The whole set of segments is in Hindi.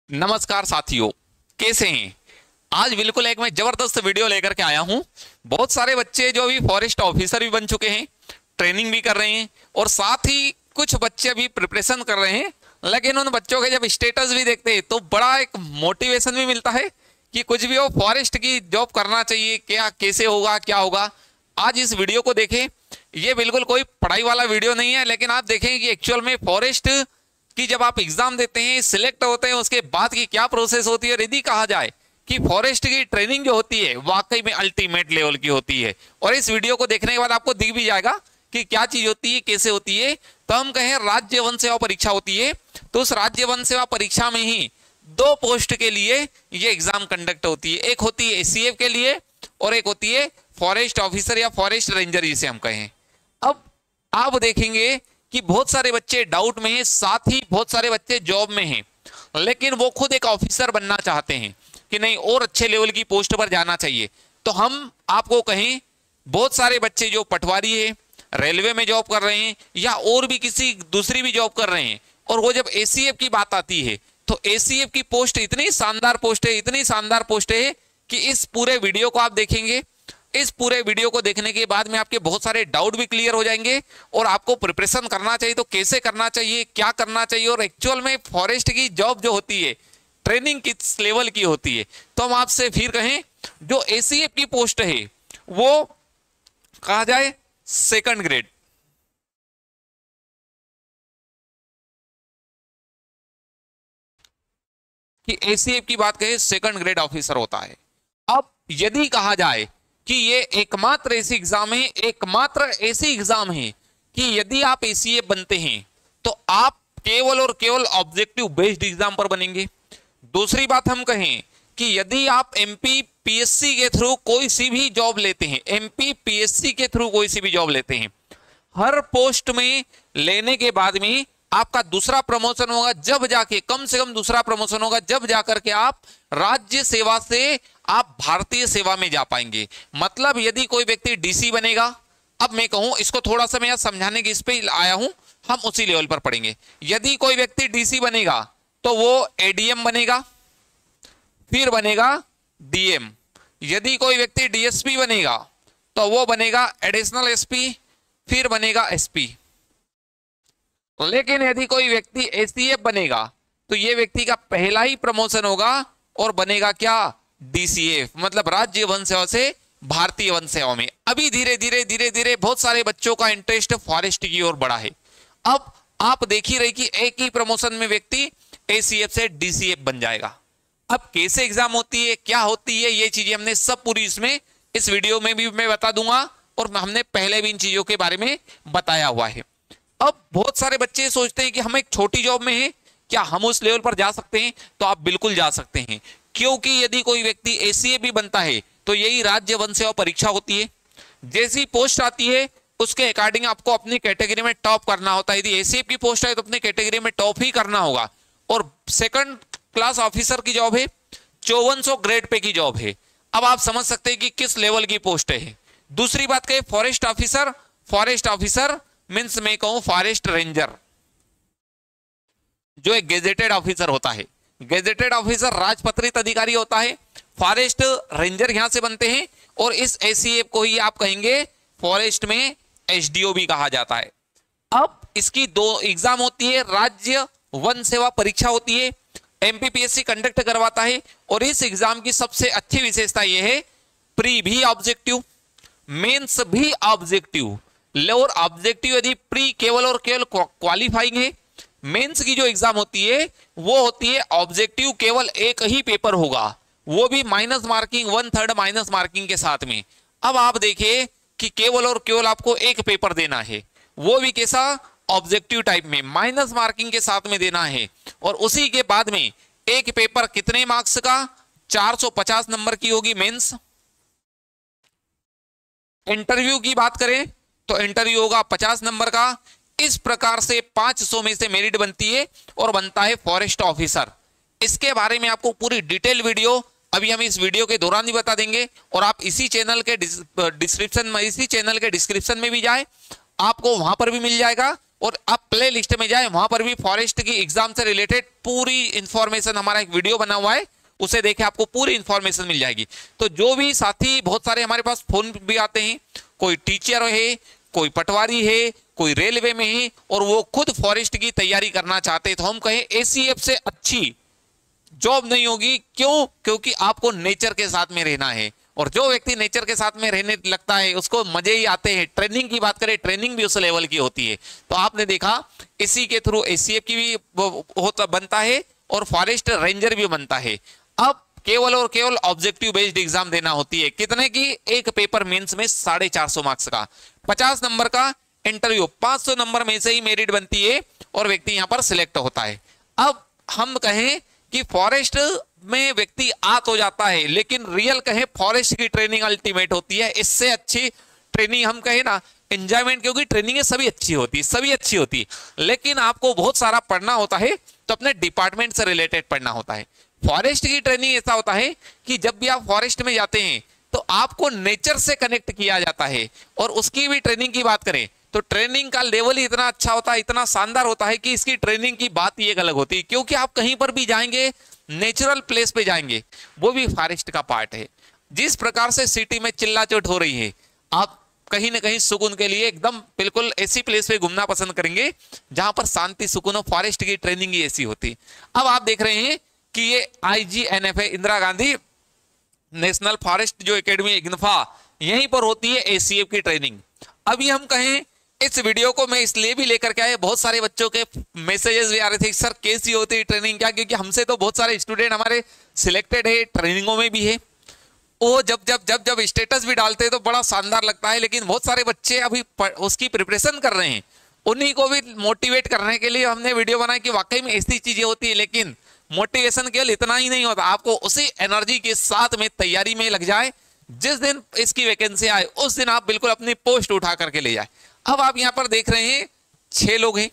नमस्कार साथियों, कैसे हैं। आज बिल्कुल एक मैं जबरदस्त वीडियो लेकर के आया हूं। बहुत सारे बच्चे जो अभी फॉरेस्ट ऑफिसर भी बन चुके हैं, ट्रेनिंग भी कर रहे हैं और साथ ही कुछ बच्चे भी प्रिपरेशन कर रहे हैं। लेकिन उन बच्चों के जब स्टेटस भी देखते हैं तो बड़ा एक मोटिवेशन भी मिलता है कि कुछ भी हो, फॉरेस्ट की जॉब करना चाहिए। क्या कैसे होगा, क्या होगा, आज इस वीडियो को देखें। ये बिल्कुल कोई पढ़ाई वाला वीडियो नहीं है, लेकिन आप देखें कि एक्चुअल में फॉरेस्ट कि जब आप एग्जाम देते हैं, सिलेक्ट होते हैं, उसके बाद की क्या प्रोसेस होती है। और यदि कहा जाए कि फॉरेस्ट की ट्रेनिंग जो होती है वाकई में अल्टीमेट लेवल की होती है। और इस वीडियो को देखने के बाद आपको दिख भी जाएगा कि क्या चीज होती है, कैसे होती है। तो हम कहें राज्य वन सेवा परीक्षा होती है, तो उस राज्य वन सेवा परीक्षा में ही दो पोस्ट के लिए ये एग्जाम कंडक्ट होती है। एक होती है एसीएफ के लिए और एक होती है फॉरेस्ट ऑफिसर या फॉरेस्ट रेंजर जिसे हम कहें। अब आप देखेंगे कि बहुत सारे बच्चे डाउट में हैं, साथ ही बहुत सारे बच्चे जॉब में हैं, लेकिन वो खुद एक ऑफिसर बनना चाहते हैं कि नहीं और अच्छे लेवल की पोस्ट पर जाना चाहिए। तो हम आपको कहें, बहुत सारे बच्चे जो पटवारी है, रेलवे में जॉब कर रहे हैं या और भी किसी दूसरी भी जॉब कर रहे हैं, और वो जब एसीएफ की बात आती है तो एसीएफ की पोस्ट इतनी शानदार पोस्ट है, इतनी शानदार पोस्ट है कि इस पूरे वीडियो को आप देखेंगे। इस पूरे वीडियो को देखने के बाद में आपके बहुत सारे डाउट भी क्लियर हो जाएंगे और आपको प्रिपरेशन करना चाहिए तो कैसे करना चाहिए, क्या करना चाहिए, और एक्चुअल में फॉरेस्ट की जॉब जो होती है ट्रेनिंग किस लेवल की होती है। तो हम आपसे फिर कहें, जो एसीएफ की पोस्ट है वो कहा जाए सेकंड ग्रेड, कि एसीएफ की बात करें सेकंड ग्रेड ऑफिसर होता है। अब यदि कहा जाए कि ये एकमात्र ऐसी एग्जाम है, एकमात्र ऐसी एग्जाम है कि यदि आप एसीए बनते हैं तो आप केवल और केवल ऑब्जेक्टिव बेस्ड एग्जाम पर बनेंगे। दूसरी बात हम कहें कि यदि आप एमपी पीएससी के थ्रू कोई सी भी जॉब लेते हैं, एमपी पीएससी के थ्रू कोई सी भी जॉब लेते हैं, हर पोस्ट में लेने के बाद में आपका दूसरा प्रमोशन होगा, जब जाके कम से कम दूसरा प्रमोशन होगा जब जाकर के आप राज्य सेवा से आप भारतीय सेवा में जा पाएंगे। मतलब यदि कोई व्यक्ति डीसी बनेगा, अब मैं कहूं इसको थोड़ा सा मैं समझाने की इस पे आया हूं, हम उसी लेवल पर पढ़ेंगे। यदि कोई व्यक्ति डीसी बनेगा तो वो एडीएम बनेगा, फिर बनेगा डीएम। यदि कोई व्यक्ति डीएसपी बनेगा तो वो बनेगा एडिशनल एसपी, फिर बनेगा एसपी। लेकिन यदि कोई व्यक्ति एसीएफ बनेगा तो ये व्यक्ति का पहला ही प्रमोशन होगा और बनेगा क्या, डीसीएफ, मतलब राज्य वन सेवा से भारतीय वन सेवा में। अभी धीरे धीरे धीरे धीरे बहुत सारे बच्चों का इंटरेस्ट फॉरेस्ट की ओर बढ़ा है। अब आप देख ही रहे कि एक ही प्रमोशन में व्यक्ति एसीएफ से डीसीएफ बन जाएगा। अब कैसे एग्जाम होती है, क्या होती है, ये चीजें हमने सब पूरी इसमें इस वीडियो में भी मैं बता दूंगा और हमने पहले भी इन चीजों के बारे में बताया हुआ है। अब बहुत सारे बच्चे सोचते हैं कि हम एक छोटी जॉब में हैं, क्या हम उस लेवल पर जा सकते हैं? तो आप बिल्कुल जा सकते हैं, क्योंकि यदि कोई व्यक्ति एसीए भी बनता है तो यही राज्य वन सेवा परीक्षा होती है। जैसी पोस्ट आती है उसके अकॉर्डिंग आपको अपनी कैटेगरी में टॉप करना होता है। यदि एसीएफ की पोस्ट है तो अपनी कैटेगरी में टॉप ही करना होगा। और सेकंड क्लास ऑफिसर की जॉब है, 5400 ग्रेड पे की जॉब है। अब आप समझ सकते हैं कि किस लेवल की पोस्ट है। दूसरी बात कहें forest officer, forest officer means मैं कहूं फॉरेस्ट रेंजर, जो एक गेजेटेड ऑफिसर होता है। गेजेटेड ऑफिसर राजपत्रित अधिकारी होता है, फॉरेस्ट रेंजर यहां से बनते हैं। और इस एसीएफ को ही आप कहेंगे फॉरेस्ट में एसडीओ भी कहा जाता है। अब इसकी दो एग्जाम होती है, राज्य वन सेवा परीक्षा होती है, एमपीपीएससी कंडक्ट करवाता है। और इस एग्जाम की सबसे अच्छी विशेषता यह है, प्री भी ऑब्जेक्टिव, मेंस भी ऑब्जेक्टिव। और ऑब्जेक्टिव यदि प्री केवल और केवल क्वालिफाइंग है, मेंस की जो एग्जाम होती है वो होती है ऑब्जेक्टिव, केवल एक ही पेपर होगा, वो भी माइनस मार्किंग, 1/3 माइनस मार्किंग के साथ में। अब आप देखिए कि केवल और केवल आपको एक पेपर देना है, वो भी कैसा, ऑब्जेक्टिव टाइप में, माइनस मार्किंग के साथ में देना है। और उसी के बाद में एक पेपर कितने मार्क्स का, 450 नंबर की होगी मेंस। इंटरव्यू की बात करें तो इंटरव्यू होगा 50 नंबर का। इस प्रकार से 500 में से मेरिट बनती है और बनता है फॉरेस्ट ऑफिसर। इसके बारे में आपको पूरी डिटेल वीडियो अभी हम इस वीडियो के दौरान ही बता देंगे। और आप इसी चैनल के डिस्क्रिप्शन में भी जाए, आपको वहां पर भी मिल जाएगा और आप प्ले लिस्ट में जाए, वहां पर भी फॉरेस्ट की एग्जाम से रिलेटेड पूरी इंफॉर्मेशन, हमारा एक वीडियो बना हुआ है, उसे देखे आपको पूरी इंफॉर्मेशन मिल जाएगी। तो जो भी साथी, बहुत सारे हमारे पास फोन भी आते हैं, कोई टीचर है, कोई पटवारी है, कोई रेलवे में है, और वो खुद फॉरेस्ट की तैयारी करना चाहते हैं, तो हम कहें एसीएफ से अच्छी जॉब नहीं होगी। क्यों? क्योंकि आपको नेचर के साथ में रहना है, और जो व्यक्ति नेचर के साथ में रहने लगता है उसको मजे ही आते हैं। ट्रेनिंग की बात करें, ट्रेनिंग भी उस लेवल की होती है। तो आपने देखा इसी के थ्रू एसीएफ की भी होता बनता है और फॉरेस्ट रेंजर भी बनता है। अब केवल और केवल ऑब्जेक्टिव बेस्ड एग्जाम देना होती है। कितने की? एक पेपर मेंस में 450 मार्क्स का, 50 नंबर का इंटरव्यू, 500 नंबर में से ही मेरिट बनती है और व्यक्ति यहां पर सिलेक्ट होता है। अब हम कहें कि फॉरेस्ट में व्यक्ति आ तो जाता है, लेकिन रियल कहें फॉरेस्ट की ट्रेनिंग अल्टीमेट होती है। इससे अच्छी ट्रेनिंग हम कहें ना एंजॉयमेंट, क्योंकि ट्रेनिंग सभी अच्छी होती है, सभी अच्छी होती है, लेकिन आपको बहुत सारा पढ़ना होता है, तो अपने डिपार्टमेंट से रिलेटेड पढ़ना होता है। फॉरेस्ट की ट्रेनिंग ऐसा होता है कि जब भी आप फॉरेस्ट में जाते हैं तो आपको नेचर से कनेक्ट किया जाता है। और उसकी भी ट्रेनिंग की बात करें तो ट्रेनिंग का लेवल ही इतना अच्छा होता है, इतना शानदार होता है कि इसकी ट्रेनिंग की बात ही एक अलग होती है। क्योंकि आप कहीं पर भी जाएंगे, नेचुरल प्लेस पे जाएंगे, वो भी फॉरेस्ट का पार्ट है। जिस प्रकार से सिटी में चिल्लाचोट हो रही है, आप कहीं ना कहीं सुकून के लिए एकदम बिल्कुल ऐसी प्लेस पे घूमना पसंद करेंगे जहां पर शांति सुकून हो। फॉरेस्ट की ट्रेनिंग ही ऐसी होती है। अब आप देख रहे हैं कि ये IGNF है, इंदिरा गांधी नेशनल फॉरेस्ट जो एकेडमी इग्नफा, यहीं पर होती है एसीएफ की ट्रेनिंग। अभी हम कहें इस वीडियो को मैं इसलिए भी लेकर के आए, बहुत सारे बच्चों के मैसेजेस भी आ रहे थे, सर कैसी होती है ट्रेनिंग क्या? क्योंकि हमसे तो बहुत सारे स्टूडेंट हमारे सिलेक्टेड है, ट्रेनिंगों में भी है। वो जब जब जब जब स्टेटस भी डालते हैं तो बड़ा शानदार लगता है, लेकिन बहुत सारे बच्चे अभी उसकी प्रिपरेशन कर रहे हैं। उन्हीं को भी मोटिवेट करने के लिए हमने वीडियो बनाई कि वाकई में ऐसी चीजें होती है। लेकिन मोटिवेशन केवल इतना ही नहीं होता, आपको उसी एनर्जी के साथ में तैयारी में लग जाए। जिस दिन इसकी वैकेंसी आए उस दिन आप बिल्कुल अपनी पोस्ट उठा करके ले जाए। अब आप यहां पर देख रहे हैं 6 लोग हैं।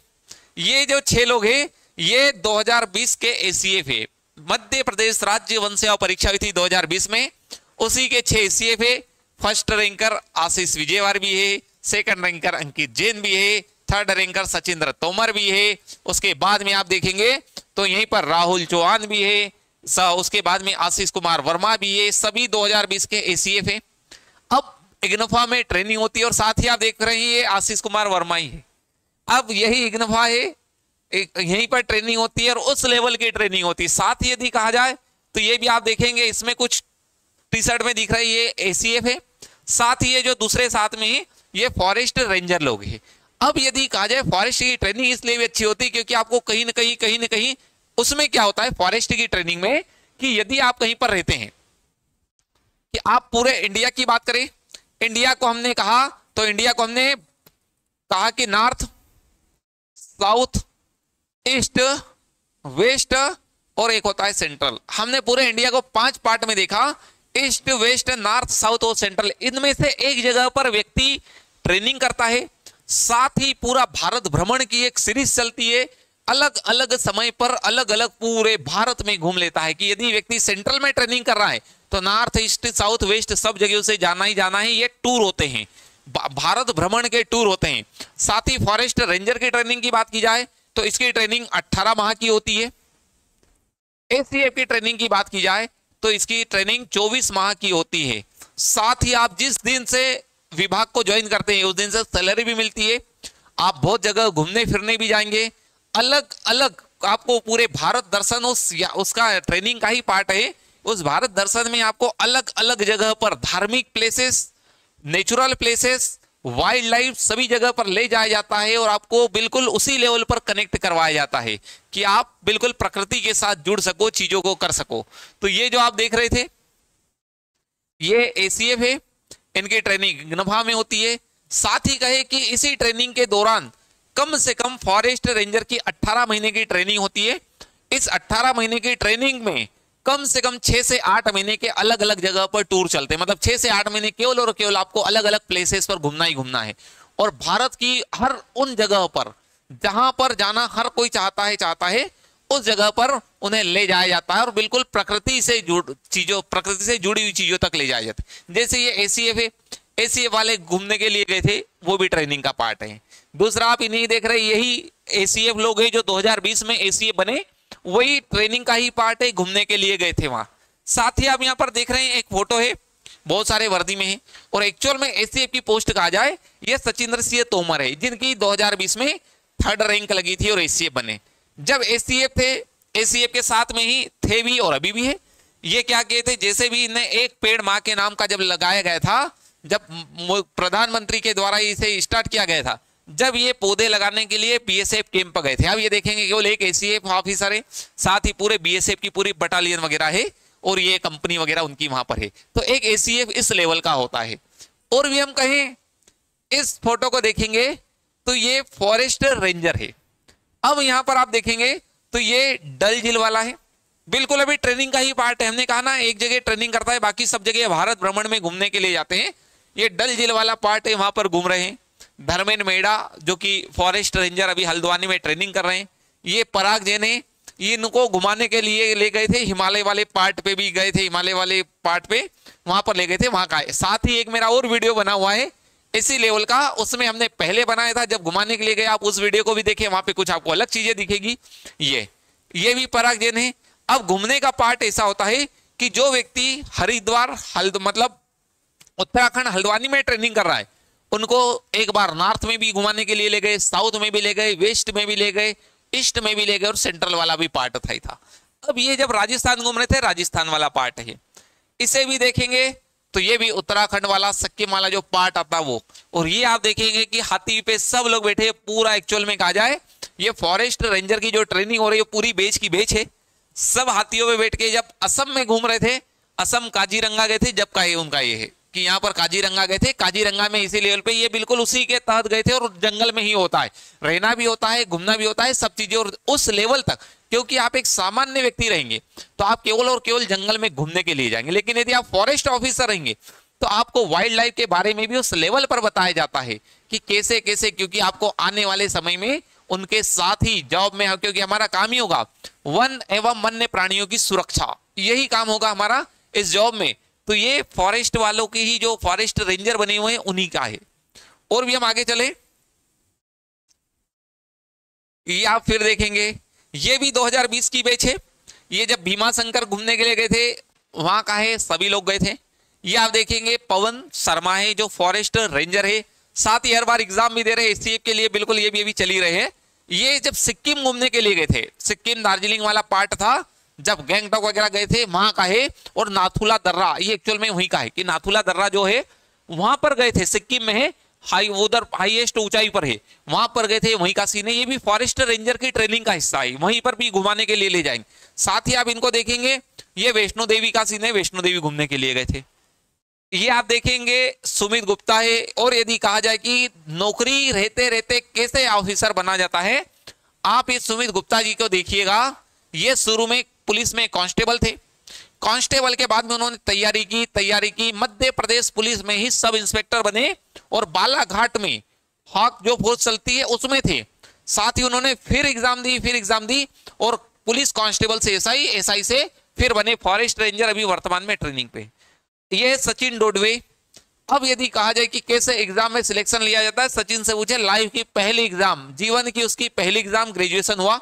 ये जो 6 लोग हैं ये 2020 के एसीएफ है, मध्य प्रदेश राज्य वन सेवा परीक्षा हुई थी 2020 में, उसी के 6 एसीएफ है। फर्स्ट रैंकर आशीष विजयवार भी है, सेकंड रैंकर अंकित जैन भी है, थर्ड रैंकर सचिंद्र तोमर भी है। उसके बाद में आप देखेंगे तो यहीं पर राहुल चौहान भी है, उसके बाद में आशीष कुमार वर्मा भी है। सभी 2020 के एसीएफ है। अब इग्नफा में ट्रेनिंग होती है और साथ ही आप देख रहे हैं ये आशीष कुमार वर्मा ही है। अब यही इग्नफा है, यहीं पर ट्रेनिंग होती है और उस लेवल की ट्रेनिंग होती है। साथ ही यदि कहा जाए तो ये भी आप देखेंगे इसमें कुछ टी शर्ट में दिख रही है एसीएफ है, साथ ही ये जो दूसरे साथ में है ये फॉरेस्ट रेंजर लोग हैं। अब यदि कहा जाए फॉरेस्ट की ट्रेनिंग इसलिए भी अच्छी होती है क्योंकि आपको कहीं ना कहीं उसमें क्या होता है फॉरेस्ट की ट्रेनिंग में, कि यदि आप कहीं पर रहते हैं, कि आप पूरे इंडिया की बात करें, इंडिया को हमने कहा तो इंडिया को हमने कहा कि नॉर्थ, साउथ, ईस्ट, वेस्ट और एक होता है सेंट्रल। हमने पूरे इंडिया को 5 पार्ट में देखा, ईस्ट, वेस्ट, नॉर्थ, साउथ और सेंट्रल। इनमें से एक जगह पर व्यक्ति ट्रेनिंग करता है, साथ ही पूरा भारत भ्रमण की एक सीरीज चलती है, अलग अलग समय पर अलग अलग पूरे भारत में घूम लेता है। कि यदि व्यक्ति सेंट्रल में ट्रेनिंग कर रहा है तो नॉर्थ, ईस्ट, साउथ, वेस्ट सब जगहों से जाना ही जाना है। ये टूर होते हैं, भारत भ्रमण के टूर होते हैं। साथ ही फॉरेस्ट रेंजर की ट्रेनिंग की बात की जाए तो इसकी ट्रेनिंग 18 माह की होती है। एसीएफ की ट्रेनिंग की बात की जाए तो इसकी ट्रेनिंग 24 माह की होती है। साथ ही आप जिस दिन से विभाग को ज्वाइन करते हैं उस दिन से सैलरी भी मिलती है। आप बहुत जगह घूमने फिरने भी जाएंगे, अलग अलग आपको पूरे भारत दर्शन उसका ट्रेनिंग का ही पार्ट है। उस भारत दर्शन में आपको अलग अलग जगह पर धार्मिक places, natural places, wild life सभी जगह पर ले जाया जाता है और आपको बिल्कुल उसी लेवल पर कनेक्ट करवाया जाता है कि आप बिल्कुल प्रकृति के साथ जुड़ सको, चीजों को कर सको। तो ये जो आप देख रहे थे ये एसीएफ है, इनकी ट्रेनिंग इग्नफा में होती है। साथ ही कहे कि इसी ट्रेनिंग के दौरान कम से कम फॉरेस्ट रेंजर की 18 महीने की ट्रेनिंग होती है। इस 18 महीने की ट्रेनिंग में कम से कम 6 से 8 महीने के अलग अलग जगह पर टूर चलते हैं। मतलब 6 से 8 महीने केवल और केवल आपको अलग अलग प्लेसेस पर घूमना ही घूमना है। और भारत की हर उन जगह पर जहां पर जाना हर कोई चाहता है उस जगह पर उन्हें ले जाया जाता है और बिल्कुल प्रकृति से जुड़ी हुई चीजों तक ले जाया जाता है। जैसे ये एसीएफ है, एसीएफ वाले घूमने के लिए गए थे, वो भी ट्रेनिंग का पार्ट है। दूसरा आप इन्हीं देख रहे, यही एसीएफ लोग हैं जो 2020 में एसीएफ बने, वही ट्रेनिंग का ही पार्ट है, घूमने के लिए गए थे वहां। साथ ही आप यहाँ पर देख रहे हैं एक फोटो है, बहुत सारे वर्दी में है, और एक्चुअल में एसीएफ की पोस्ट कहा जाए ये सचिंद्र सिंह तोमर है, जिनकी 2020 में 3rd रैंक लगी थी और एसीएफ बने। जब एसीएफ थे, एसीएफ के साथ में ही थे भी और अभी भी है। ये क्या किए थे, जैसे भी इन्हें एक पेड़ माँ के नाम का जब लगाया गया था, जब प्रधानमंत्री के द्वारा इसे स्टार्ट किया गया था, जब ये पौधे लगाने के लिए बीएसएफ कैंप पर गए थे। अब ये देखेंगे केवल एक एसीएफ ऑफिसर है, साथ ही पूरे बीएसएफ की पूरी बटालियन वगैरह है, और ये कंपनी वगैरह उनकी वहां पर है। तो एक एसीएफ इस लेवल का होता है। और भी हम कहें, इस फोटो को देखेंगे तो ये फॉरेस्ट रेंजर है। अब यहां पर आप देखेंगे तो ये डल झील वाला है, बिल्कुल अभी ट्रेनिंग का ही पार्ट है। हमने कहा ना एक जगह ट्रेनिंग करता है, बाकी सब जगह भारत भ्रमण में घूमने के लिए जाते हैं। ये डल झील वाला पार्ट है, वहां पर घूम रहे हैं। धर्मेंद्र मेड़ा जो कि फॉरेस्ट रेंजर अभी हल्द्वानी में ट्रेनिंग कर रहे हैं। ये पराग जैन है, इनको घुमाने के लिए ले गए थे, हिमालय वाले पार्ट पे भी गए थे, हिमालय वाले पार्ट पे वहां पर ले गए थे, वहां का है। साथ ही एक मेरा और वीडियो बना हुआ है इसी लेवल का, उसमें हमने पहले बनाया था जब घुमाने के लिए गए, आप उस वीडियो को भी देखें, वहां पे कुछ आपको अलग चीजें दिखेगी। ये भी पराग जैन है। अब घूमने का पार्ट ऐसा होता है कि जो व्यक्ति हरिद्वार मतलब उत्तराखंड हल्द्वानी में ट्रेनिंग कर रहा है, उनको एक बार नॉर्थ में भी घुमाने के लिए ले गए, साउथ में भी ले गए, वेस्ट में भी ले गए, ईस्ट में भी ले गए, और सेंट्रल वाला भी पार्ट था। अब ये जब राजस्थान घूम रहे थे, राजस्थान वाला पार्ट है। इसे भी देखेंगे तो ये भी उत्तराखंड वाला सिक्किम वाला जो पार्ट आता वो। और ये आप देखेंगे कि हाथी पे सब लोग बैठे, पूरा एक्चुअल में कहा जाए ये फॉरेस्ट रेंजर की जो ट्रेनिंग हो रही है पूरी बेच की बेच है। सब हाथियों पे बैठ के जब असम में घूम रहे थे, असम काजीरंगा गए थे, जब का ये उनका ये है कि यहाँ पर काजीरंगा गए थे। काजीरंगा में इसी लेवल पे ये बिल्कुल उसी के तहत गए थे, और जंगल में ही होता है, रहना भी होता है, घूमना भी होता है, सब चीजें। और उस लेवल तक, क्योंकि आप एक सामान्य व्यक्ति रहेंगे तो आप केवल और केवल जंगल में घूमने के लिए जाएंगे, लेकिन यदि आप फॉरेस्ट ऑफिसर रहेंगे तो आपको वाइल्ड लाइफ के बारे में भी उस लेवल पर बताया जाता है कि कैसे कैसे, क्योंकि आपको आने वाले समय में उनके साथ ही जॉब में, क्योंकि हमारा काम ही होगा वन एवं वन्य प्राणियों की सुरक्षा, यही काम होगा हमारा इस जॉब में। तो ये फॉरेस्ट वालों की ही जो फॉरेस्ट रेंजर बने हुए हैं उन्हीं का है। और भी हम आगे चले, ये आप फिर देखेंगे, ये भी 2020 की बैच है। ये जब भीमा शंकर घूमने के लिए गए थे वहां का है, सभी लोग गए थे। ये आप देखेंगे पवन शर्मा है जो फॉरेस्ट रेंजर है, साथ ही हर बार एग्जाम भी दे रहे हैं एसटीएफ के लिए, बिल्कुल ये भी अभी चली रहे हैं। ये जब सिक्किम घूमने के लिए गए थे, सिक्किम दार्जिलिंग वाला पार्ट था, जब गैंगटॉक वगैरह गए थे वहां का है। और नाथुला दर्रा ये एक्चुअल में वहीं का है कि नाथुला दर्रा जो है वहां पर गए थे, सिक्किम में है, उधर हाईएस्ट ऊंचाई पर है, वहां पर गए थे, वहीं का सीन है। ये भी फॉरेस्ट रेंजर की ट्रेनिंग का हिस्सा है, वहीं पर भी घुमाने के लिए ले जाएंगे। साथ ही आप इनको देखेंगे, ये वैष्णो देवी का सीन है, वैष्णो देवी घूमने के लिए गए थे। ये आप देखेंगे सुमित गुप्ता है। और यदि कहा जाए कि नौकरी रहते रहते कैसे ऑफिसर बना जाता है, आप इस सुमित गुप्ता जी को देखिएगा। ये शुरू में पुलिस में कांस्टेबल थे, कांस्टेबल के बाद में उन्होंने तैयारी की, मध्य प्रदेश पुलिस में ही सब इंस्पेक्टर बने, और बालाघाट में हॉक जो फोर्स चलती है उसमें थे। साथ ही उन्होंने फिर एग्जाम दी, और पुलिस कांस्टेबल से एसआई, एसआई से फिर बने फॉरेस्ट रेंजर, अभी वर्तमान में ट्रेनिंग पे। ये सचिन डोडवे। अब यदि कहा जाए कि कैसे एग्जाम में सिलेक्शन लिया जाता है, सचिन से पूछे, लाइफ की पहली एग्जाम, जीवन की उसकी पहली एग्जाम, ग्रेजुएशन हुआ,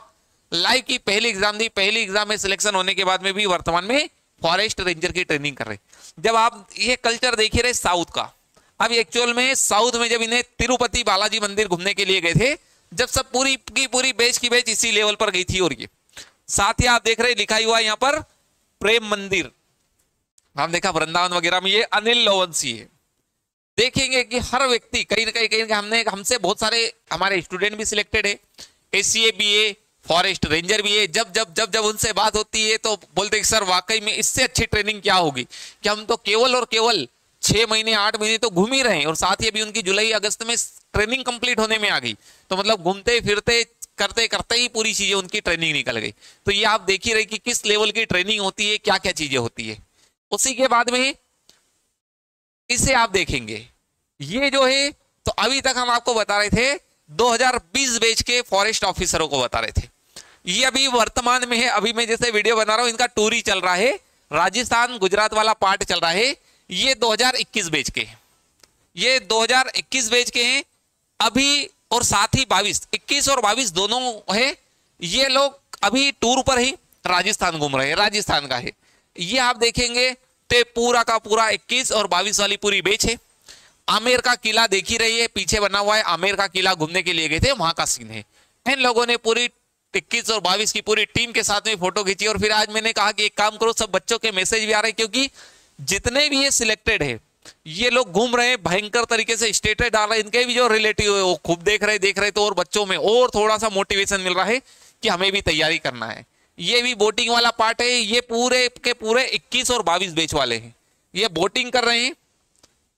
लाइफ की पहली एग्जाम दी, पहली एग्जाम में सिलेक्शन होने के बाद में भी वर्तमान में फॉरेस्ट रेंजर की ट्रेनिंग कर रहे। जब आप ये कल्चर देख रहे साउथ का, अब एक्चुअल में साउथ में जब इन्हें तिरुपति बालाजी मंदिर घूमने के लिए गए थे, जब सब पूरी की पूरी बैच की बैच इसी लेवल पर गई थी। और ये साथ ही आप देख रहे लिखा हुआ यहाँ पर प्रेम मंदिर, हम देखा वृंदावन वगैरह में, ये अनिल लोवंसी है। देखेंगे कि हर व्यक्ति कहीं ना कहीं हमसे बहुत सारे हमारे स्टूडेंट भी सिलेक्टेड है, एसीए भी है, फॉरेस्ट रेंजर भी है। जब उनसे बात होती है तो बोलते हैं सर वाकई में इससे अच्छी ट्रेनिंग क्या होगी, कि हम तो केवल और केवल 6 महीने 8 महीने तो घूम ही रहे हैं, और साथ ही अभी उनकी जुलाई अगस्त में ट्रेनिंग कंप्लीट होने में आ गई, तो मतलब घूमते फिरते करते करते ही पूरी चीजें उनकी ट्रेनिंग निकल गई। तो ये आप देख ही रहे कि किस लेवल की ट्रेनिंग होती है, क्या क्या चीजें होती है। उसी के बाद में इसे आप देखेंगे, ये जो है, तो अभी तक हम आपको बता रहे थे 2020 बैच के फॉरेस्ट ऑफिसरों को बता रहे थे। ये अभी वर्तमान में है, अभी मैं जैसे वीडियो बना रहा हूं इनका टूर ही चल रहा है, राजस्थान गुजरात वाला पार्ट चल रहा है। ये 2021 बैच के, ये 2021 बैच के हैं। अभी और साथ ही 21 और 22 दोनों है। ये लोग अभी टूर पर ही राजस्थान घूम रहे हैं, राजस्थान का है ये। आप देखेंगे तो पूरा का पूरा 21 और 22 वाली पूरी बेच है। आमेर का किला देख ही रही है, पीछे बना हुआ है, आमेर का किला घूमने के लिए गए थे, वहां का सीन है। इन लोगों ने पूरी 21 और 22 की पूरी टीम के साथ में फोटो खींची। और फिर आज मैंने कहा कि एक काम करो, सब बच्चों के मैसेज भी आ रहे हैं, क्योंकि जितने भी ये सिलेक्टेड है ये लोग घूम रहे हैं, भयंकर तरीके से स्टेटस डाल रहे हैं, इनके भी जो रिलेटिव है वो खूब देख रहे तो और बच्चों में और थोड़ा सा मोटिवेशन मिल रहा है कि हमें भी तैयारी करना है। ये भी बोटिंग वाला पार्ट है। ये पूरे के पूरे 21 और 22 बैच वाले हैं, ये बोटिंग कर रहे हैं,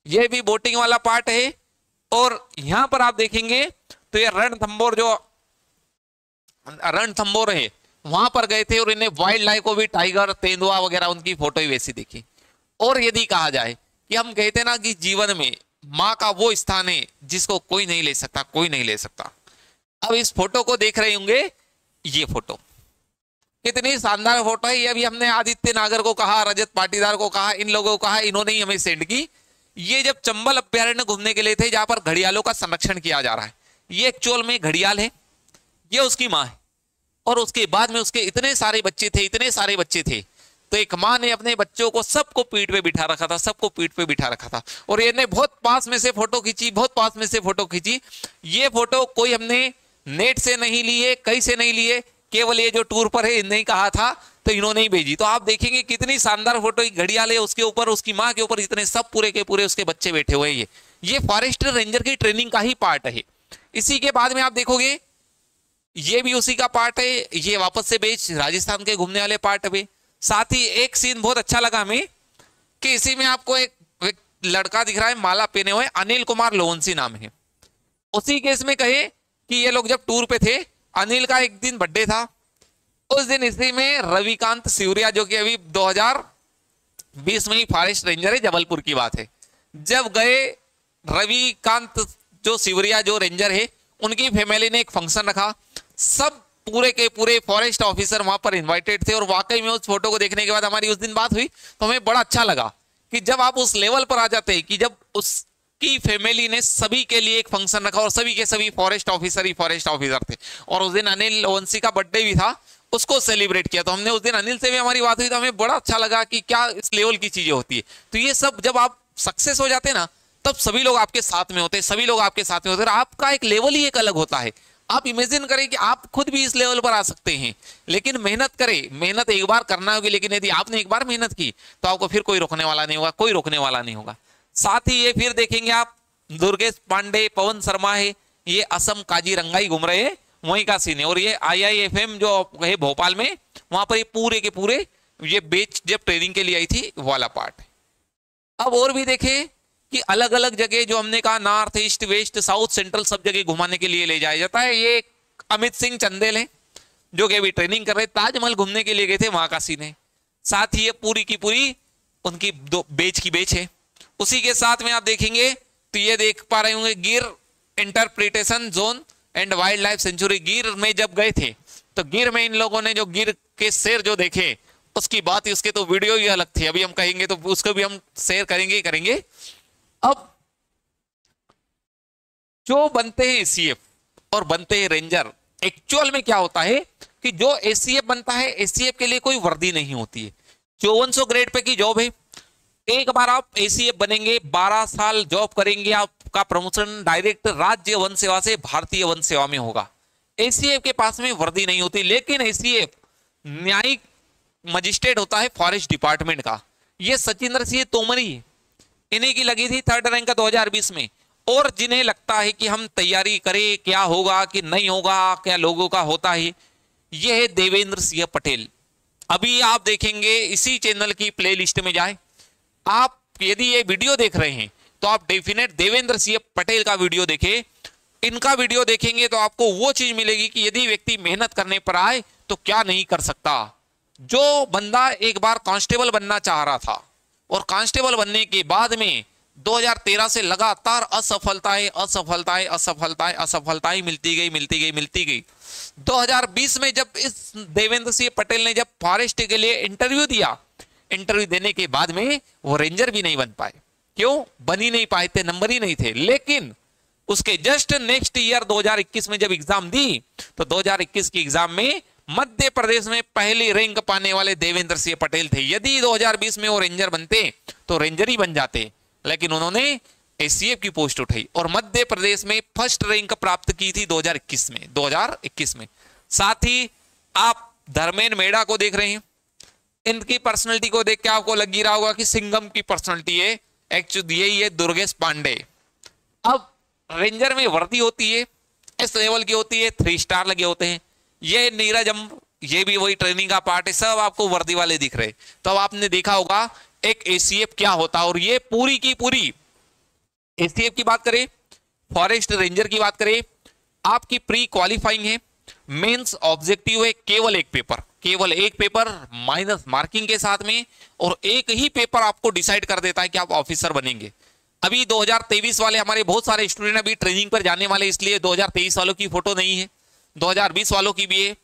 ये भी बोटिंग वाला पार्ट है। और यहां पर आप देखेंगे तो ये रणथंबोर है, वहां पर गए थे और इन्हें वाइल्ड लाइफ को भी, टाइगर, तेंदुआ वगैरह उनकी फोटो ही वैसी देखी। और यदि कहा जाए कि हम कहते ना कि जीवन में माँ का वो स्थान है जिसको कोई नहीं ले सकता, कोई नहीं ले सकता। अब इस फोटो को देख रहे होंगे, ये फोटो कितनी शानदार फोटो है। ये अभी हमने आदित्य नागर को कहा, रजत पाटीदार को कहा, इन लोगों को कहा, इन्होंने ही हमें सेंड की। ये जब चंबल अभ्यारण्य घूमने के लिए थे, जहां पर घड़ियालों का संरक्षण किया जा रहा है। ये एक्चुअल में घड़ियाल है, ये उसकी माँ है। और उसके बाद में उसके इतने सारे बच्चे थे, तो एक माँ ने अपने बच्चों को सबको पीठ पे बिठा रखा था, और ये बहुत पास में से फोटो खींची। ये फोटो कोई हमने नेट से नहीं लिए, कहीं से नहीं लिए, केवल ये जो टूर पर है इन्होंने कहा था तो इन्होंने ही भेजी। तो आप देखेंगे कितनी शानदार फोटो, घड़ियाल है, उसके ऊपर उसकी माँ के ऊपर इतने सब पूरे के पूरे उसके बच्चे बैठे हुए हैं। ये फॉरेस्ट रेंजर की ट्रेनिंग का ही पार्ट है। इसी के बाद में आप देखोगे ये भी उसी का पार्ट है। ये वापस से बेच राजस्थान के घूमने वाले पार्ट है। साथ ही एक सीन बहुत अच्छा लगा हमें कि इसी में आपको एक लड़का दिख रहा है माला पहने हुए, अनिल कुमार लोहनसी नाम है। उसी केस में कहे कि ये लोग जब टूर पे थे, अनिल का एक दिन बर्थडे था, उस दिन इसी में रविकांत सिवरिया, जो कि अभी 2020 में ही फॉरेस्ट रेंजर है, जबलपुर की बात है, जब गए रविकांत जो सिवरिया जो रेंजर है, उनकी फैमिली ने एक फंक्शन रखा, सब पूरे के पूरे फॉरेस्ट ऑफिसर वहां पर इनवाइटेड थे। और वाकई में उस फोटो को देखने के बाद हमारी उस दिन बात हुई तो हमें बड़ा अच्छा लगा कि जब आप उस लेवल पर आ जाते हैं कि जब उसकी फैमिली ने सभी के लिए एक फंक्शन रखा और सभी के सभी फॉरेस्ट ऑफिसर थे। और उस दिन अनिल लोहनसी का बर्थडे भी था, उसको सेलिब्रेट किया। तो हमने उस दिन अनिल से भी हमारी बात हुई तो हमें बड़ा अच्छा लगा कि क्या इस लेवल की चीजें होती है। तो ये सब जब आप सक्सेस हो जाते हैं ना, तब सभी लोग आपके साथ में होते हैं, आपका एक लेवल ही एक अलग होता है। आप इमेजिन करें कि आप खुद भी इस लेवल पर आ सकते हैं, लेकिन मेहनत करें, मेहनत एक बार करना होगी। लेकिन यदि आपने एक बार मेहनत की तो आपको फिर कोई रोकने वाला नहीं होगा, साथ ही ये फिर देखेंगे आप दुर्गेश पांडे, पवन शर्मा है, ये असम काजीरंगाई घूम रहे हैं, वहीं का सीन है। और ये IIFM जो है भोपाल में, वहां पर ये पूरे के पूरे ये बेच जब ट्रेनिंग के लिए आई थी वाला पार्ट। अब और भी देखें कि अलग अलग जगह जो हमने कहा north east west south central सब जगह घुमाने के लिए ले जाया जाता है। ये अमित सिंह चंदेल है जो कि अभी ट्रेनिंग कर रहे, ताजमहल घूमने के लिए गए थे, वहां का सीन है। साथ ही ये पूरी की पूरी उनकी दो बेच की बेच है। उसी के साथ में आप देखेंगे तो ये देख पा रहे होंगे गिर interpretation zone and wild life sanctuary. गिर में जब गए थे तो गिर में इन लोगों ने जो गिर के शेर जो देखे उसकी बात ही, उसके तो वीडियो ही अलग थी, अभी हम कहेंगे तो उसको भी हम शेयर करेंगे। अब जो बनते हैं ACF और बनते हैं रेंजर, एक्चुअल में क्या होता है कि जो ACF बनता है, ACF के लिए कोई वर्दी नहीं होती है। 5400 ग्रेड पे की जॉब है। एक बार आप ACF बनेंगे, 12 साल जॉब करेंगे, आपका प्रमोशन डायरेक्ट राज्य वन सेवा से भारतीय वन सेवा में होगा। ACF के पास में वर्दी नहीं होती, लेकिन ACF न्यायिक मजिस्ट्रेट होता है फॉरेस्ट डिपार्टमेंट का। ये सचिंद्र सिंह तोमरी, इन्हीं की लगी थी 3rd रैंक का 2020 में। और जिन्हें लगता है कि हम तैयारी करें, क्या होगा कि नहीं होगा, क्या लोगों का होता है, ये है देवेंद्र सिंह पटेल। अभी आप देखेंगे इसी चैनल की प्लेलिस्ट में जाए, आप यदि ये वीडियो देख रहे हैं तो आप डेफिनेट देवेंद्र सिंह पटेल का वीडियो देखें। इनका वीडियो देखेंगे तो आपको वो चीज मिलेगी कि यदि व्यक्ति मेहनत करने पर आए तो क्या नहीं कर सकता। जो बंदा एक बार कांस्टेबल बनना चाह रहा था और कांस्टेबल बनने के बाद में 2013 से लगातार असफलताएं मिलती गई। 2020 में जब इस देवेंद्र सिंह पटेल ने जब फॉरेस्ट के लिए इंटरव्यू दिया, इंटरव्यू देने के बाद में वो रेंजर भी नहीं बन पाए। क्यों बन ही नहीं पाए थे? नंबर ही नहीं थे। लेकिन उसके जस्ट नेक्स्ट ईयर 2021 में जब एग्जाम दी तो 2021 की एग्जाम में मध्य प्रदेश में पहली रैंक पाने वाले देवेंद्र सिंह पटेल थे। यदि 2020 में वो रेंजर बनते तो रेंजर ही बन जाते, लेकिन उन्होंने एससीएफ की पोस्ट उठाई और मध्य प्रदेश में फर्स्ट रैंक प्राप्त की थी 2021 में। साथ ही आप धर्मेंद्र मेड़ा को देख रहे हैं, इनकी पर्सनैलिटी को देख के आपको लग ही रहा होगा कि सिंघम की पर्सनैलिटी है, एक्चुअली यही है दुर्गेश पांडे। अब रेंजर में वर्दी होती है, इस लेवल की होती है, 3 स्टार लगे होते हैं। ये नीरज ये भी वही ट्रेनिंग का पार्ट है, सब आपको वर्दी वाले दिख रहे। तो अब आपने देखा होगा एक एसीएफ क्या होता है, और ये पूरी की पूरी एसीएफ की बात करें, फॉरेस्ट रेंजर की बात करें, आपकी प्री क्वालिफाइंग है, मेंस ऑब्जेक्टिव है केवल एक पेपर माइनस मार्किंग के साथ में, और एक ही पेपर आपको डिसाइड कर देता है कि आप ऑफिसर बनेंगे। अभी 2023 वाले हमारे बहुत सारे स्टूडेंट अभी ट्रेनिंग पर जाने वाले, इसलिए 2023 वालों की फोटो नहीं है, 2020 वालों की भी है,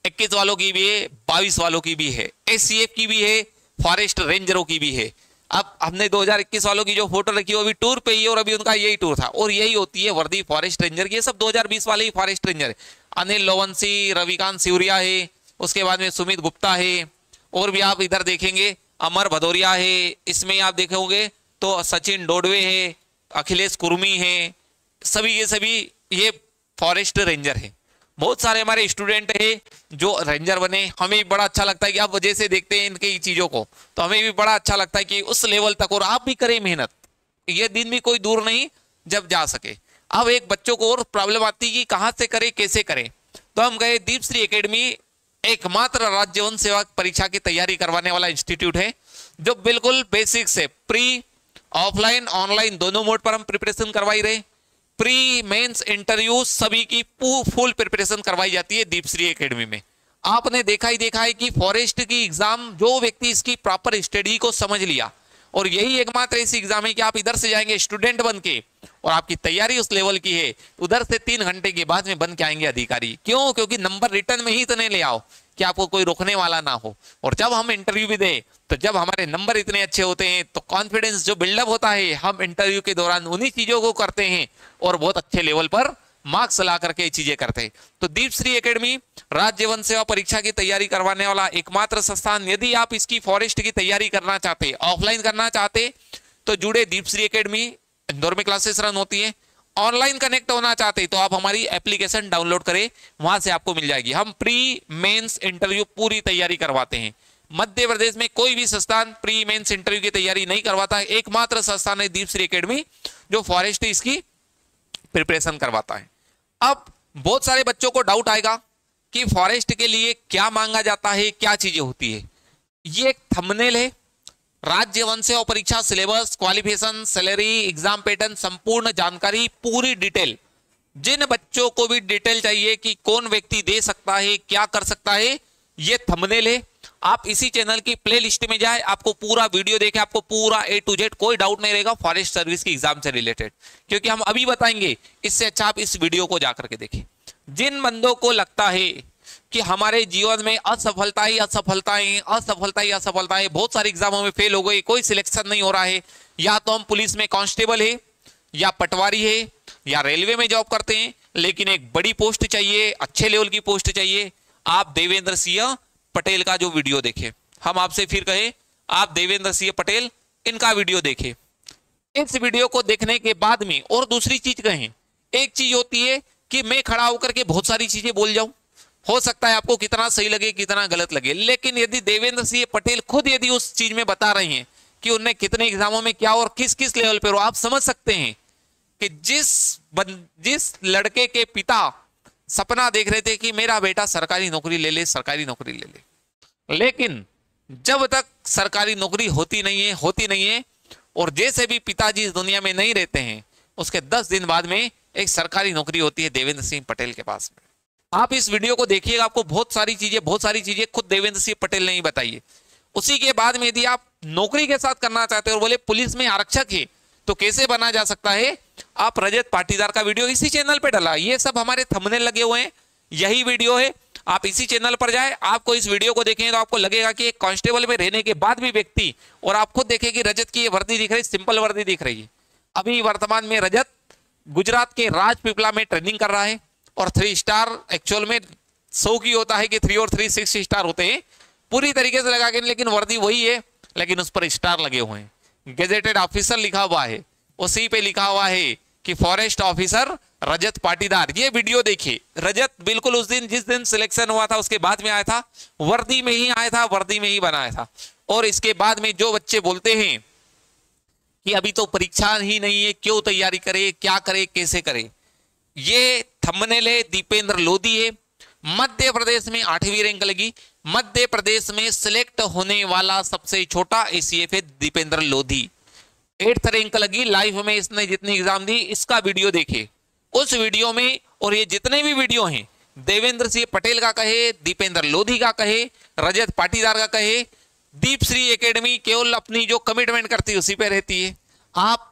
21 वालों की भी है, 22 वालों की भी है, एससीएफ की भी है, फॉरेस्ट रेंजरों की भी है। अब हमने 2021 वालों की जो फोटो रखी है वो अभी टूर पे ही है, और अभी उनका यही टूर था, और यही होती है वर्दी फॉरेस्ट रेंजर की। ये सब 2020 वाले ही फॉरेस्ट रेंजर है। अनिल लोवंसी, रविकांत सिवरिया है, उसके बाद में सुमित गुप्ता है, और भी आप इधर देखेंगे अमर भदौरिया है, इसमें आप देखोगे तो सचिन डोडवे है, अखिलेश कुर्मी है, सभी ये सभी ये फॉरेस्ट रेंजर है। बहुत सारे हमारे स्टूडेंट है जो रेंजर बने, हमें भी बड़ा अच्छा लगता है कि आप वजह से देखते हैं इनकी चीजों को, तो हमें भी बड़ा अच्छा लगता है कि उस लेवल तक, और आप भी करें मेहनत, ये दिन भी कोई दूर नहीं जब जा सके। अब एक बच्चों को और प्रॉब्लम आती है कि कहां से करें, कैसे करें, तो हम गए दीपश्री एकेडमी, एकमात्र राज्य वन सेवा परीक्षा की तैयारी करवाने वाला इंस्टीट्यूट है, जो बिल्कुल बेसिक से प्री ऑफलाइन ऑनलाइन दोनों मोड पर हम प्रिपरेशन करवाई रहे। प्री मेंस इंटरव्यू सभी की फुल प्रिपरेशन करवाई जाती है दीपश्री एकेडमी में। आपने देखा है कि फॉरेस्ट की एग्जाम जो व्यक्ति इसकी प्रॉपर स्टडी को समझ लिया, और यही एकमात्र ऐसी एग्जाम है कि आप इधर से जाएंगे स्टूडेंट बन के, और आपकी तैयारी उस लेवल की है, उधर से 3 घंटे के बाद में बन के आएंगे अधिकारी। क्यों? क्योंकि नंबर रिटर्न में ही इतने ले आओ कि आपको कोई रोकने वाला ना हो। और जब हम इंटरव्यू भी दें तो जब हमारे नंबर इतने अच्छे होते हैं तो कॉन्फिडेंस जो बिल्डअप होता है, हम इंटरव्यू के दौरान उन्हीं चीजों को करते हैं और बहुत अच्छे लेवल पर मार्क्स ला करके ये चीजें करते हैं। तो दीपश्री एकेडमी राज्य वन सेवा परीक्षा की तैयारी करवाने वाला एकमात्र संस्थान। यदि आप इसकी फॉरेस्ट की तैयारी करना चाहते, ऑफलाइन करना चाहते, तो जुड़े दीपश्री एकेडमी, इंदौर में क्लासेस रन होती है। ऑनलाइन कनेक्ट होना चाहते तो आप हमारी एप्लीकेशन डाउनलोड करें, वहां से आपको मिल जाएगी। हम प्री मेंस इंटरव्यू पूरी तैयारी करवाते हैं। मध्य प्रदेश में कोई भी संस्थान प्री मेंस इंटरव्यू की तैयारी नहीं करवाता है, एकमात्र संस्थान है दीपश्री एकेडमी जो फॉरेस्ट इसकी प्रिपरेशन करवाता है। अब बहुत सारे बच्चों को डाउट आएगा कि फॉरेस्ट के लिए क्या मांगा जाता है, क्या चीजें होती है। ये एक थंबनेल है, राज्य वन सेवा परीक्षा syllabus, qualification, salary, exam pattern, संपूर्ण जानकारी, पूरी डिटेल। जिन बच्चों को भी डिटेल चाहिए कि कौन व्यक्ति दे सकता है, क्या कर सकता है, ये थंबनेल है। आप इसी चैनल की प्ले लिस्ट में जाए, आपको पूरा वीडियो देखे, आपको पूरा A to Z कोई डाउट नहीं रहेगा फॉरेस्ट सर्विस की एग्जाम से रिलेटेड, क्योंकि हम अभी बताएंगे। इससे अच्छा आप इस वीडियो को जाकर के देखें। जिन बंदों को लगता है कि हमारे जीवन में असफलता ही असफलता है, बहुत सारे एग्जामों में फेल हो गए, कोई सिलेक्शन नहीं हो रहा है, या तो हम पुलिस में कांस्टेबल है, या पटवारी है, या रेलवे में जॉब करते हैं, लेकिन एक बड़ी पोस्ट चाहिए, अच्छे लेवल की पोस्ट चाहिए, आप देवेंद्र सिंह पटेल का जो वीडियो देखें। हम आपसे फिर कहें, आप देवेंद्र सिंह पटेल इनका वीडियो देखें। इस वीडियो को देखने के बाद में और दूसरी चीज कहें, एक चीज होती है कि मैं खड़ा होकर के बहुत सारी चीजें बोल जाऊं, हो सकता है आपको कितना सही लगे कितना गलत लगे, लेकिन यदि देवेंद्र सिंह पटेल खुद यदि उस चीज में बता रहे हैं कि उन्हें कितने एग्जामों में क्या और किस किस लेवल पर, आप समझ सकते हैं कि जिस लड़के के पिता सपना देख रहे थे कि मेरा बेटा सरकारी नौकरी ले ले, सरकारी नौकरी ले ले, लेकिन जब तक सरकारी नौकरी होती नहीं है और जैसे भी पिताजी इस दुनिया में नहीं रहते हैं, उसके 10 दिन बाद में एक सरकारी नौकरी होती है देवेंद्र सिंह पटेल के पास में। आप इस वीडियो को देखिएगा, आपको बहुत सारी चीजें खुद देवेंद्र सिंह पटेल ने ही बताई है। उसी के बाद में यदि आप नौकरी के साथ करना चाहते हो और बोले पुलिस में आरक्षक है तो कैसे बना जा सकता है, आप रजत पाटीदार का वीडियो इसी चैनल पे डाला, ये सब हमारे थंबनेल लगे हुए हैं, यही वीडियो है। आप इसी चैनल पर जाए, आपको इस वीडियो को देखेंगे तो आपको लगेगा कि एक कांस्टेबल में रहने के बाद भी व्यक्ति, और आप खुद देखें कि रजत की ये वर्दी दिख रही है, सिंपल वर्दी दिख रही है। अभी वर्तमान में रजत गुजरात के राजपीपला में ट्रेनिंग कर रहा है। और 3 स्टार एक्चुअल में 100 की होता है कि 3 और 3 6 स्टार होते हैं पूरी तरीके से लगा के, लेकिन वर्दी वही है, लेकिन उस पर स्टार लगे हुए हैं, गेजेटेड ऑफिसर लिखा हुआ है, उसी पे लिखा हुआ है कि फॉरेस्ट ऑफिसर रजत पाटीदार। ये वीडियो देखिए, रजत बिल्कुल उस दिन जिस दिन सिलेक्शन हुआ था उसके बाद में आया था, वर्दी में ही आया था, वर्दी में ही बनाया था। और इसके बाद में जो बच्चे बोलते हैं कि अभी तो परीक्षा ही नहीं है, क्यों तैयारी करे, क्या करे, कैसे करे, ये थंबनेल है, दीपेंद्र लोधी है। मध्य प्रदेश में 8वीं रैंक लगी, मध्य प्रदेश में सिलेक्ट होने वाला सबसे छोटा एसीएफ है दीपेंद्र लोधी, 8th रैंक लगी। लाइफ में इसने जितनी एग्जाम दी, इसका वीडियो देखे, उस वीडियो में, और ये जितने भी वीडियो हैं, देवेंद्र सिंह पटेल का कहे, दीपेंद्र लोधी का कहे, रजत पाटीदार का कहे, दीपश्री एकेडमी केवल अपनी जो कमिटमेंट करती है उसी पे रहती है। आप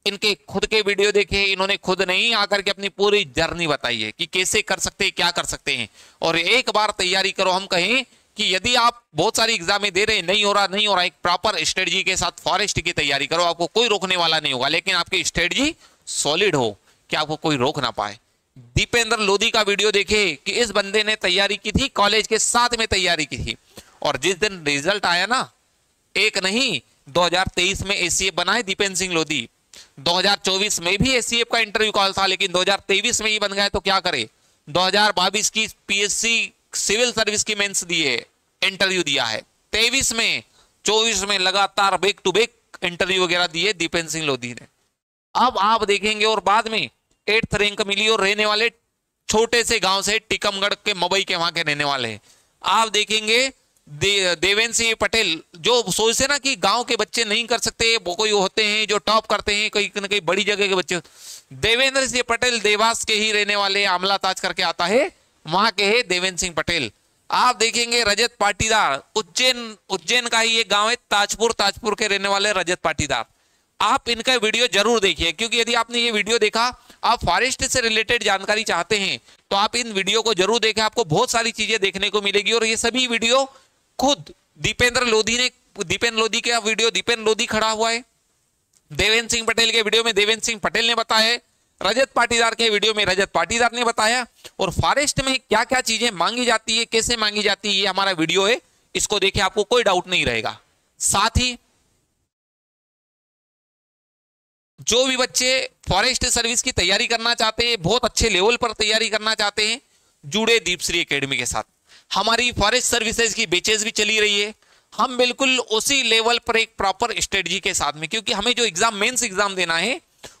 इनके खुद के वीडियो देखे, इन्होंने खुद नहीं आकर के अपनी पूरी जर्नी बताई है कि कैसे कर सकते हैं, क्या कर सकते हैं। और एक बार तैयारी करो, हम कहें कि यदि आप बहुत सारी एग्जामें दे रहे हैं, नहीं हो रहा, एक प्रॉपर स्ट्रेटजी के साथ फॉरेस्ट की तैयारी करो, आपको कोई रोकने वाला नहीं होगा, लेकिन आपकी स्ट्रेटजी सॉलिड हो कि आपको कोई रोक ना पाए। दीपेंद्र लोधी का वीडियो देखे कि इस बंदे ने तैयारी की थी, कॉलेज के साथ में तैयारी की थी, और जिस दिन रिजल्ट आया ना, एक नहीं 2023 में एसीएफ बनाए दीपेंद्र सिंह लोधी, 2024 में भी एसीएफ का इंटरव्यू कॉल था, लेकिन 2023 में ही बन गए तो क्या करे। 2022 की पीएससी सिविल सर्विस की मेंस दी है, इंटरव्यू दिया है, 23 में, 24 में लगातार बैक टू बैक इंटरव्यू वगैरह दिए दीपेंद्र सिंह लोधी ने। अब आप देखेंगे, और बाद में 8th रैंक मिली, और रहने वाले छोटे से गांव से, टीकमगढ़ के, मबई के वहां के रहने वाले हैं। आप देखेंगे देवेंद्र सिंह पटेल, जो सोचते ना कि गांव के बच्चे नहीं कर सकते, वो कोई होते हैं जो टॉप करते हैं, कहीं ना कहीं बड़ी जगह के बच्चे। देवेंद्र सिंह पटेल देवास के ही रहने वाले, आमला ताज करके आता है, वहां के है देवेंद्र सिंह पटेल। आप देखेंगे रजत पाटीदार, उज्जैन का ही एक गांव है ताजपुर के रहने वाले रजत पाटीदार। आप इनका वीडियो जरूर देखिए, क्योंकि यदि आपने ये वीडियो देखा, आप फॉरेस्ट से रिलेटेड जानकारी चाहते हैं, तो आप इन वीडियो को जरूर देखें, आपको बहुत सारी चीजें देखने को मिलेगी। और ये सभी वीडियो खुद दीपेंद्र लोधी का वीडियो दीपेंद्र लोधी खड़ा हुआ है, देवेंद्र सिंह पटेल के वीडियो में देवेंद्र सिंह पटेल ने बताया, रजत पाटीदार के वीडियो में रजत पाटीदार ने बताया। और फॉरेस्ट में क्या क्या चीजें मांगी जाती है, कैसे मांगी जाती है, ये हमारा वीडियो है, इसको देखिए, आपको कोई डाउट नहीं रहेगा। साथ ही जो भी बच्चे फॉरेस्ट सर्विस की तैयारी करना चाहते हैं, बहुत अच्छे लेवल पर तैयारी करना चाहते हैं, जुड़े दीपश्री एकेडमी के साथ। हमारी फॉरेस्ट सर्विसेज की बैचेस भी चली रही है, हम बिल्कुल उसी लेवल पर एक प्रॉपर स्ट्रेटजी के साथ में, क्योंकि हमें जो एग्जाम मेंस एग्जाम देना है,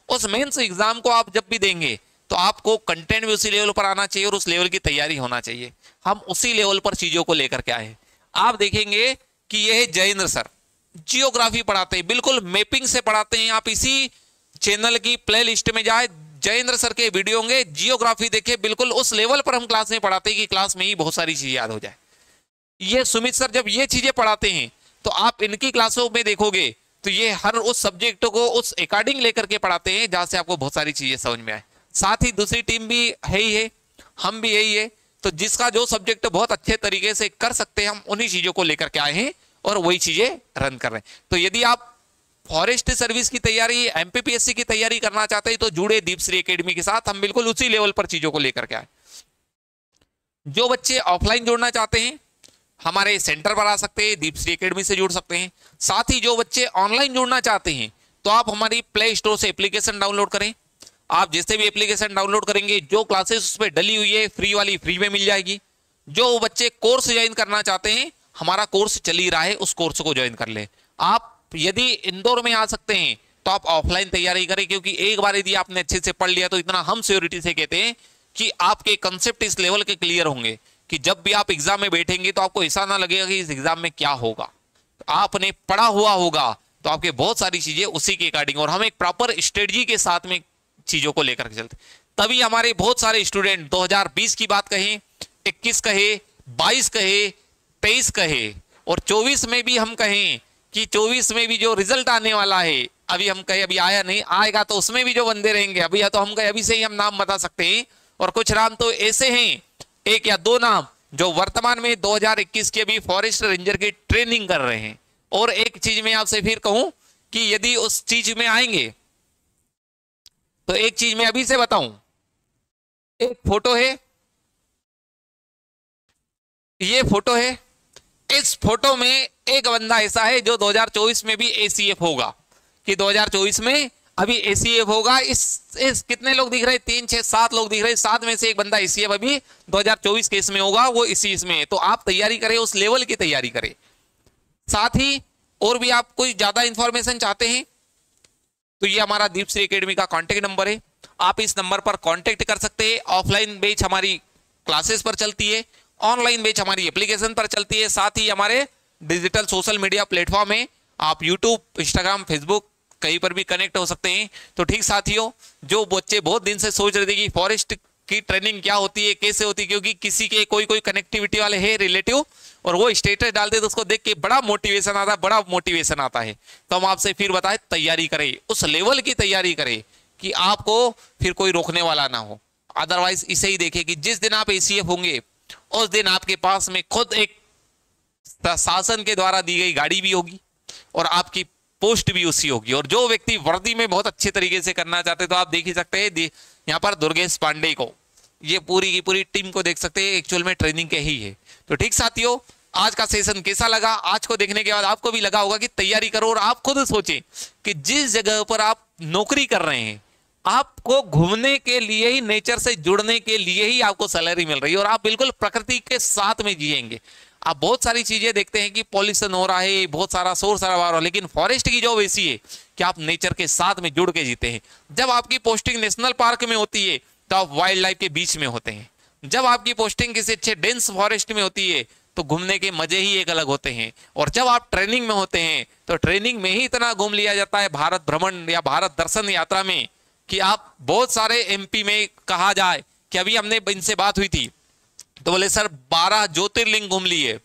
उस मेंस एग्जाम को आप जब भी देंगे तो आपको कंटेंट भी उसी लेवल पर आना चाहिए और उस लेवल की तैयारी होना चाहिए। हम उसी लेवल पर चीजों को लेकर के आए। आप देखेंगे कि यह जयेंद्र सर जियोग्राफी पढ़ाते हैं, बिल्कुल मैपिंग से पढ़ाते हैं। आप इसी चैनल की प्ले लिस्ट में जाए, जयेंद्र सर के वीडियो होंगे, जियोग्राफी देखे, बिल्कुल उस लेवल पर हम क्लास में पढ़ाते हैं कि क्लास में ही बहुत सारी चीजें याद हो जाए। ये सुमित सर जब ये चीजें पढ़ाते हैं, तो आप इनकी क्लासों में देखोगे तो ये हर उस सब्जेक्ट को उस अकॉर्डिंग लेकर के पढ़ाते हैं, जहां से आपको बहुत सारी चीजें समझ में आए। साथ ही दूसरी टीम भी है ही है, हम भी यही है, तो जिसका जो सब्जेक्ट बहुत अच्छे तरीके से कर सकते हैं, हम उन्हीं चीजों को लेकर के आए हैं और वही चीजें रन कर रहे हैं। तो यदि आप फॉरेस्ट सर्विस की तैयारी, एमपीपीएससी की तैयारी करना चाहते हैं, तो जुड़े दीपश्री एकेडमी के साथ, हम बिल्कुल उसी लेवल पर चीजों को लेकर के आए। जो बच्चे ऑफलाइन जुड़ना चाहते हैं, हमारे सेंटर पर आ सकते हैं, दीपश्री एकेडमी से जुड़ सकते हैं। साथ ही जो बच्चे ऑनलाइन जुड़ना चाहते हैं, तो आप हमारी प्ले स्टोर से एप्लीकेशन डाउनलोड करें। आप जिससे भी एप्लीकेशन डाउनलोड करेंगे, जो क्लासेस उस पर डली हुई है फ्री वाली फ्री में मिल जाएगी। जो बच्चे कोर्स ज्वाइन करना चाहते हैं, हमारा कोर्स चल ही रहा है, उस कोर्स को ज्वाइन कर ले। आप यदि इंदौर में आ सकते हैं तो आप ऑफलाइन तैयारी करें, क्योंकि एक बार यदि आपने अच्छे से पढ़ लिया तो इतना हम श्योरिटी से कहते हैं कि आपके कंसेप्ट इस लेवल के क्लियर होंगे कि जब भी आप एग्जाम में बैठेंगे तो आपको ऐसा ना लगेगा कि इस एग्जाम में क्या होगा। आपने पढ़ा हुआ होगा तो आपके बहुत सारी चीजें उसी के अकॉर्डिंग, और हम एक प्रॉपर स्ट्रेटजी के साथ में चीजों को लेकर के चलते, तभी हमारे बहुत सारे स्टूडेंट 2020 की बात कहें, 21 कहे, 22 कहे, 23 कहे, और 24 में भी हम कहें कि 24 में भी जो रिजल्ट आने वाला है, अभी हम कहे अभी आया नहीं, आएगा तो उसमें भी जो बंदे रहेंगे, अभी या तो हम कहे अभी से ही हम नाम बता सकते हैं, और कुछ नाम तो ऐसे हैं, एक या दो नाम जो वर्तमान में 2021 के भी फॉरेस्ट रेंजर की ट्रेनिंग कर रहे हैं। और एक चीज मैं आपसे फिर कहूं कि यदि उस चीज में आएंगे तो एक चीज मैं अभी से बताऊं, एक फोटो है, ये फोटो है, इस फोटो में एक बंदा ऐसा है जो 2024 में भी एसीएफ होगा, कि 2024 में अभी एसीएफ होगा। इस कितने लोग दिख रहे हैं, 3 6 7 लोग दिख रहे हैं, 7 में से एक बंदा एसीएफ अभी 2024 के इसमें होगा, वो इसी इसमें है। तो आप तैयारी करें, उस लेवल की तैयारी करें। साथ ही और भी आप कोई ज्यादा इंफॉर्मेशन चाहते हैं तो ये हमारा दीपश्री एकेडमी का कांटेक्ट नंबर है, आप इस नंबर पर कांटेक्ट कर सकते हैं। ऑफलाइन बैच हमारी क्लासेस पर चलती है, ऑनलाइन बैच हमारी एप्लीकेशन पर चलती है, साथ ही हमारे डिजिटल सोशल मीडिया प्लेटफॉर्म है, आप यूट्यूब, इंस्टाग्राम, फेसबुक कहीं पर भी कनेक्ट हो सकते हैं। तो ठीक साथियों, जो बच्चे बहुत दिन से सोच रहे थे कि फॉरेस्ट की ट्रेनिंग क्या होती है, कैसे होती है, क्योंकि किसी के कोई कनेक्टिविटी वाले है रिलेटिव और वो स्टेटस डालते तो उसको देख के बड़ा मोटिवेशन आता है, बड़ा मोटिवेशन आता है। तो हम आपसे फिर बताएं, तैयारी करें, उस लेवल की तैयारी करें कि आपको फिर कोई रोकने वाला ना हो। अदरवाइज इसे ही देखें कि जिस दिन आप एसीएफ होंगे उस दिन आपके पास में खुद एक शासन के द्वारा दी गई गाड़ी भी होगी और आपकी पोस्ट भी उसी होगी। और जो व्यक्ति वर्दी में बहुत अच्छे तरीके से करना चाहते तो आप देख ही सकते हैं, यहाँ पर दुर्गेश पांडे को, ये पूरी की पूरी टीम को देख सकते हैं, एक्चुअल में ट्रेनिंग के ही है। तो ठीक साथियों, आज का सेशन कैसा लगा? आज को देखने के बाद आपको भी लगा होगा कि तैयारी करो और आप खुद सोचें कि जिस जगह पर आप नौकरी कर रहे हैं, आपको घूमने के लिए ही, नेचर से जुड़ने के लिए ही आपको सैलरी मिल रही है और आप बिल्कुल प्रकृति के साथ में जिएंगे। आप बहुत सारी चीजें देखते हैं कि पॉल्यूशन हो रहा है, बहुत सारा शोर शराबा हो रहा है, लेकिन फॉरेस्ट की जॉब ऐसी है कि आप नेचर के साथ में जुड़ के जीते हैं। जब आपकी पोस्टिंग नेशनल पार्क में होती है तो आप वाइल्ड लाइफ के बीच में होते हैं। जब आपकी पोस्टिंग किसी अच्छे डेंस फॉरेस्ट में होती है तो घूमने के मजे ही एक अलग होते हैं। और जब आप ट्रेनिंग में होते हैं तो ट्रेनिंग में ही इतना घूम लिया जाता है भारत भ्रमण या भारत दर्शन यात्रा में, कि आप बहुत सारे एमपी में कहा जाए कि अभी हमने इनसे बात हुई थी तो बोले सर 12 ज्योतिर्लिंग घूम लिए,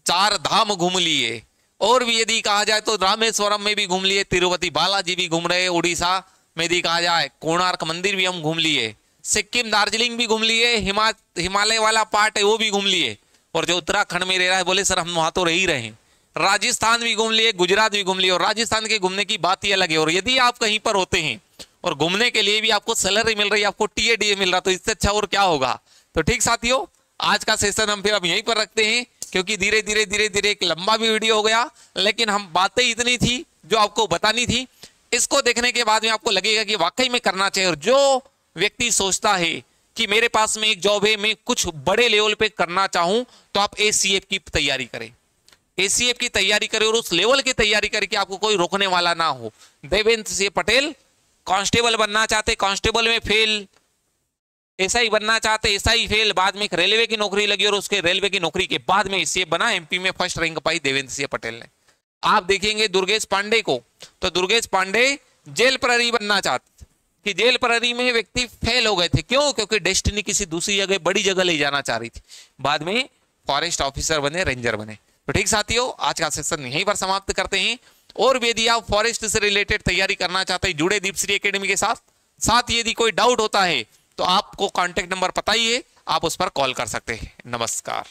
4 धाम घूम लिए, और भी यदि कहा जाए तो रामेश्वरम में भी घूम लिए, तिरुपति बालाजी भी घूम रहे, उड़ीसा में यदि कहा जाए कोणार्क मंदिर भी हम घूम लिए, सिक्किम दार्जिलिंग भी घूम लिए, हिमालय वाला पार्ट है वो भी घूम लिए, और जो उत्तराखंड में रह रहा है बोले सर हम वहां तो रह ही रहे हैं, राजस्थान भी घूम लिए, गुजरात भी घूम लिए। और राजस्थान के घूमने की बात ही अलग है। और यदि आप कहीं पर होते हैं और घूमने के लिए भी आपको सैलरी मिल रही है, आपको टीएडीए मिल रहा, तो इससे अच्छा और क्या होगा। तो ठीक साथियों, आज का सेशन हम फिर अब यहीं पर रखते हैं, क्योंकि धीरे धीरे एक लंबा भी वीडियो हो गया, लेकिन हम बातें इतनी थी जो आपको बतानी थी। इसको देखने के बाद में आपको लगेगा कि वाकई में करना चाहिए। और जो व्यक्ति सोचता है कि मेरे पास में एक जॉब है, मैं कुछ बड़े लेवल पे करना चाहूं, तो आप एसीएफ की तैयारी करें, एसीएफ की तैयारी करें और उस लेवल की तैयारी करें कि आपको कोई रोकने वाला ना हो। देवेंद्र सिंह पटेल कांस्टेबल बनना चाहते, कांस्टेबल में फेल, एसआई बनना चाहते, एसआई फेल, बाद में एक रेलवे की नौकरी लगी और उसके रेलवे की नौकरी के बाद में एसीएफ बना, एमपी में फर्स्ट रैंक पाई देवेंद्र सिंह पटेल ने। आप देखेंगे दुर्गेश पांडे को, तो दुर्गेश पांडे जेल प्रहरी बनना चाहते कि जेल प्रहरी में व्यक्ति फेल हो गए थे, क्यों? क्योंकि डेस्टिनी किसी दूसरी जगह, बड़ी जगह ले जाना चाह रही थी, बाद में फॉरेस्ट ऑफिसर बने, रेंजर बने। तो ठीक साथियों, आज का सेशन यहीं पर समाप्त करते हैं। और भी यदि आप फॉरेस्ट से रिलेटेड तैयारी करना चाहते हैं, जुड़े दीपश्री एकेडमी के साथ यदि कोई डाउट होता है तो आपको कांटेक्ट नंबर पता ही है, आप उस पर कॉल कर सकते हैं। नमस्कार।